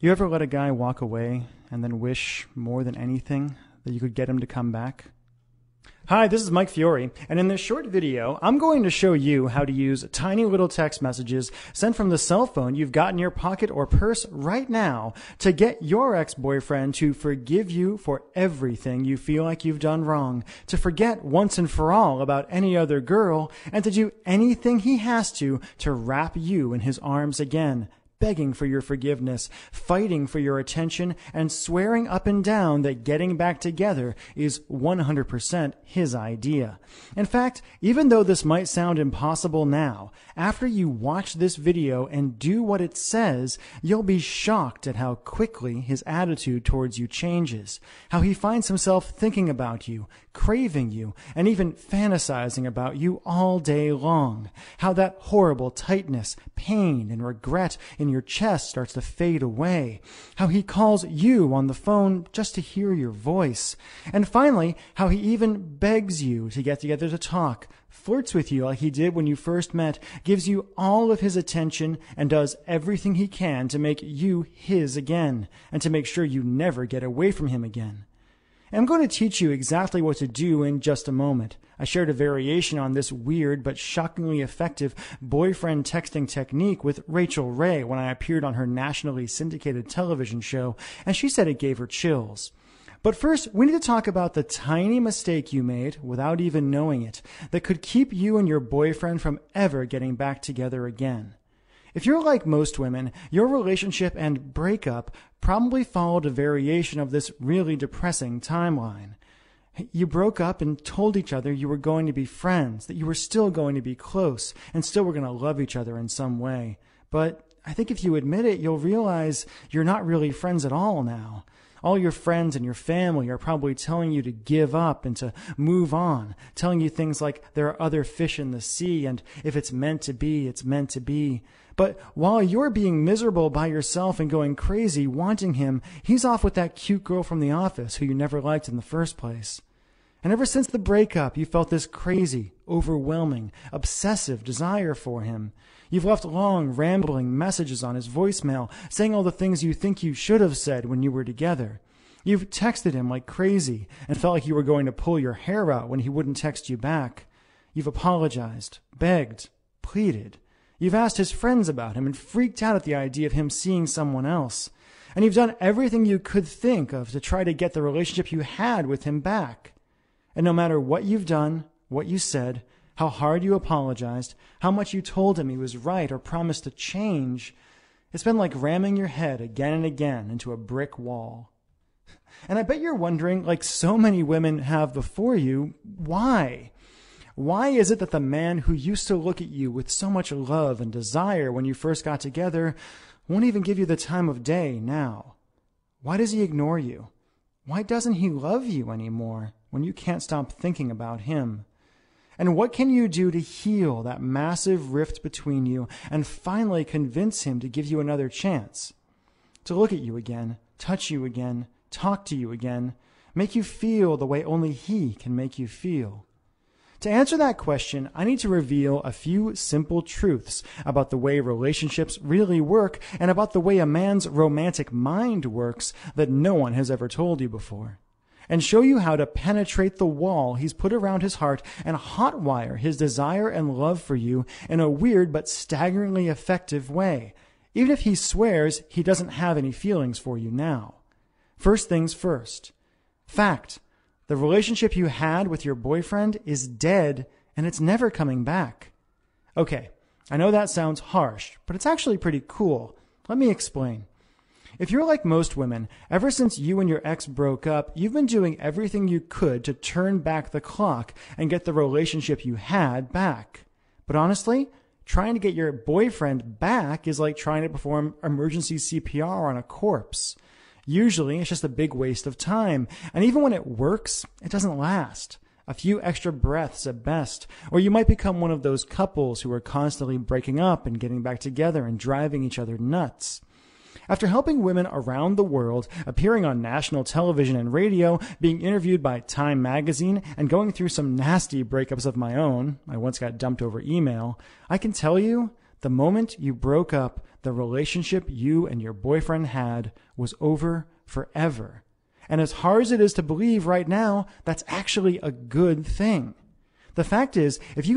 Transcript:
You ever let a guy walk away and then wish more than anything that you could get him to come back? Hi, this is Mike Fiore, and in this short video, I'm going to show you how to use tiny little text messages sent from the cell phone you've got in your pocket or purse right now to get your ex-boyfriend to forgive you for everything you feel like you've done wrong, to forget once and for all about any other girl, and to do anything he has to wrap you in his arms again, begging for your forgiveness, fighting for your attention, and swearing up and down that getting back together is 100% his idea. In fact, even though this might sound impossible now, after you watch this video and do what it says, you'll be shocked at how quickly his attitude towards you changes, how he finds himself thinking about you, craving you, and even fantasizing about you all day long, how that horrible tightness, pain, and regret in your chest starts to fade away, how he calls you on the phone just to hear your voice, and finally, how he even begs you to get together to talk, flirts with you like he did when you first met, gives you all of his attention, and does everything he can to make you his again, and to make sure you never get away from him again. I'm going to teach you exactly what to do in just a moment. I shared a variation on this weird but shockingly effective boyfriend texting technique with Rachel Ray when I appeared on her nationally syndicated television show, and she said it gave her chills. But first, we need to talk about the tiny mistake you made without even knowing it that could keep you and your boyfriend from ever getting back together again. If you're like most women, your relationship and breakup probably followed a variation of this really depressing timeline. You broke up and told each other you were going to be friends, that you were still going to be close, and still were going to love each other in some way. But I think if you admit it, you'll realize you're not really friends at all now. All your friends and your family are probably telling you to give up and to move on, telling you things like there are other fish in the sea and if it's meant to be, it's meant to be. But while you're being miserable by yourself and going crazy wanting him, he's off with that cute girl from the office who you never liked in the first place. And ever since the breakup, you felt this crazy, overwhelming, obsessive desire for him. You've left long, rambling messages on his voicemail, saying all the things you think you should have said when you were together. You've texted him like crazy and felt like you were going to pull your hair out when he wouldn't text you back. You've apologized, begged, pleaded. You've asked his friends about him and freaked out at the idea of him seeing someone else. And you've done everything you could think of to try to get the relationship you had with him back. And no matter what you've done, what you said, how hard you apologized, how much you told him he was right or promised to change, it's been like ramming your head again and again into a brick wall. And I bet you're wondering, like so many women have before you, why? Why is it that the man who used to look at you with so much love and desire when you first got together won't even give you the time of day now? Why does he ignore you? Why doesn't he love you anymore when you can't stop thinking about him? And what can you do to heal that massive rift between you and finally convince him to give you another chance? To look at you again, touch you again, talk to you again, make you feel the way only he can make you feel? To answer that question, I need to reveal a few simple truths about the way relationships really work and about the way a man's romantic mind works that no one has ever told you before, and show you how to penetrate the wall he's put around his heart and hotwire his desire and love for you in a weird but staggeringly effective way, even if he swears he doesn't have any feelings for you now. First things first. Fact. The relationship you had with your boyfriend is dead, and it's never coming back. Okay, I know that sounds harsh, but it's actually pretty cool. Let me explain. If you're like most women, ever since you and your ex broke up, you've been doing everything you could to turn back the clock and get the relationship you had back. But honestly, trying to get your boyfriend back is like trying to perform emergency CPR on a corpse. Usually, it's just a big waste of time, and even when it works, it doesn't last. A few extra breaths at best, or you might become one of those couples who are constantly breaking up and getting back together and driving each other nuts. After helping women around the world, appearing on national television and radio, being interviewed by Time magazine, and going through some nasty breakups of my own, I once got dumped over email, I can tell you The moment you broke up, the relationship you and your boyfriend had was over forever. And as hard as it is to believe right now, that's actually a good thing. The fact is, if you